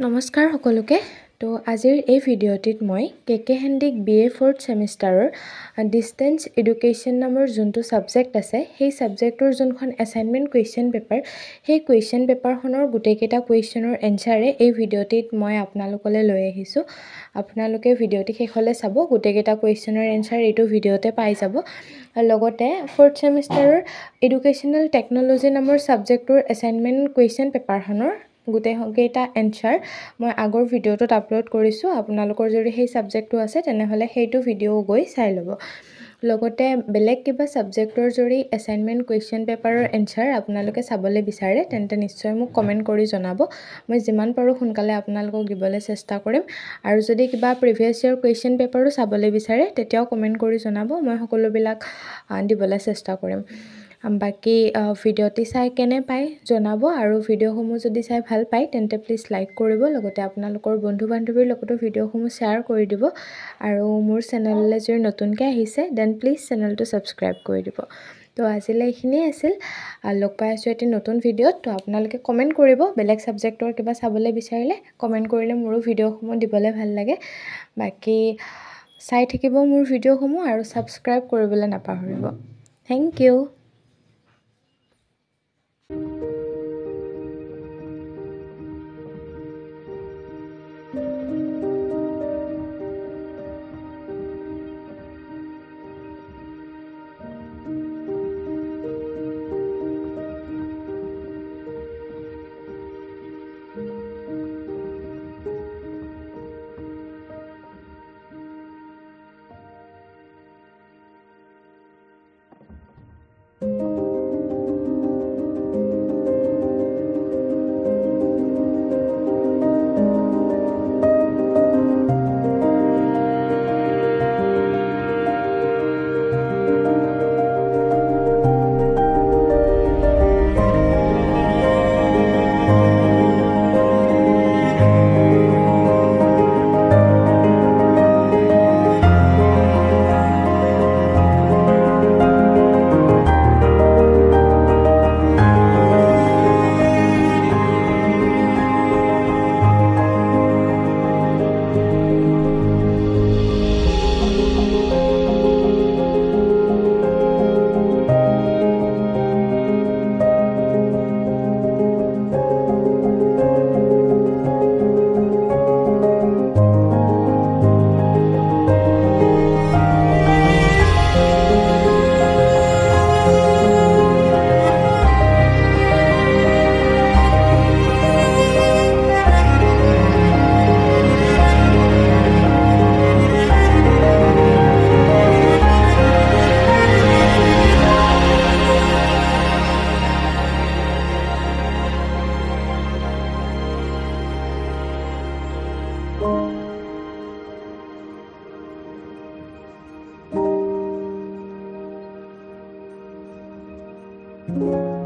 নমস্কাৰ সকলোকে তো আজিৰ এই ভিডিঅ'টিত মই কেকে হেণ্ডিক BA 4th সেমিষ্টাৰৰ ডিষ্টেন্স এডুকেশ্যন নামৰ যোনটো সাবজেক্ট আছে সেই সাবজেক্টৰ যোনখন এছাইনমেন্ট কুৱেশ্যন পেপাৰ সেই কুৱেশ্যন পেপাৰখনৰ গোটেইকেইটা কুৱেশ্যনৰ এনসাৰে এই ভিডিঅ'টিত মই আপোনালোকলৈ লৈ আহিছোঁ আপোনালোকে ভিডিঅ'টি শেষলৈ চাব গোটেইকেইটা কুৱেশ্যনৰ এনসাৰ এইটো ভিডিঅ'তে পাই যাব লগতে 4th সেমিষ্টাৰৰ এডুকেশ্যনাল টেকনলজি নামৰ সাবজেক্টৰ এছাইনমেন্ট কুৱেশ্যন পেপাৰখনৰ গোটেইকেইটা এনসাৰ মই আগৰ ভিডিঅ'টোত আপলোড কৰিছোঁ আপোনালোকৰ যদি সেই সাবজেক্টটো আছে তেনেহলে সেইটো ভিডিঅ' গৈ চাই ল'ব লগতে বেলেগ কিবা সাবজেক্টৰ যদি এছাইনমেন্ট কুৱেশ্যন পেপাৰৰ এনসাৰ আপোনালোকে চাবলৈ বিচাৰে তেন্তে নিশ্চয় মোক কমেন্ট কৰি জনাব মই যিমান পাৰো সোনকালে আপোনালোকক দিবলৈ চেষ্টা কৰিম আৰু যদি কিবা প্ৰিভিয়াছ ইয়াৰ কুৱেশ্যন পেপাৰো চাবলৈ বিচাৰে তেতিয়াও কমেন্ট কৰি জনাব মই সকলোবিলাক দিবলৈ চেষ্টা কৰিম বাকি ভিডিঅ'টি চাই কেনে পাই জনাব আৰু ভিডিঅ'সমূহ যদি চাই ভাল পায় তেন্তে প্লিজ লাইক কৰিব লগতে আপোনালোকৰ বন্ধু-বান্ধৱীৰ লগতো ভিডিঅ'সমূহ শ্বেয়াৰ কৰি দিব আৰু মোৰ চেনেললৈ যদি নতুনকৈ আহিছে দেন প্লিজ চেনেলটো সাবস্ক্ৰাইব কৰি দিব তো আজিলৈ এইখিনিয়ে আছিল লগ পাই আছোঁ এটি নতুন ভিডিঅ'ত তো আপোনালোকে কমেন্ট কৰিব বেলেগ সাবজেক্টৰ কিবা চাবলৈ বিচাৰিলে কমেন্ট কৰিলে মোৰো ভিডিঅ'সমূহ দিবলৈ ভাল লাগে বাকি চাই থাকিব মোৰ ভিডিঅ'সমূহ আৰু সাবস্ক্ৰাইব কৰিবলৈ নাপাহৰিব থ্যাংক ইউ Thank you.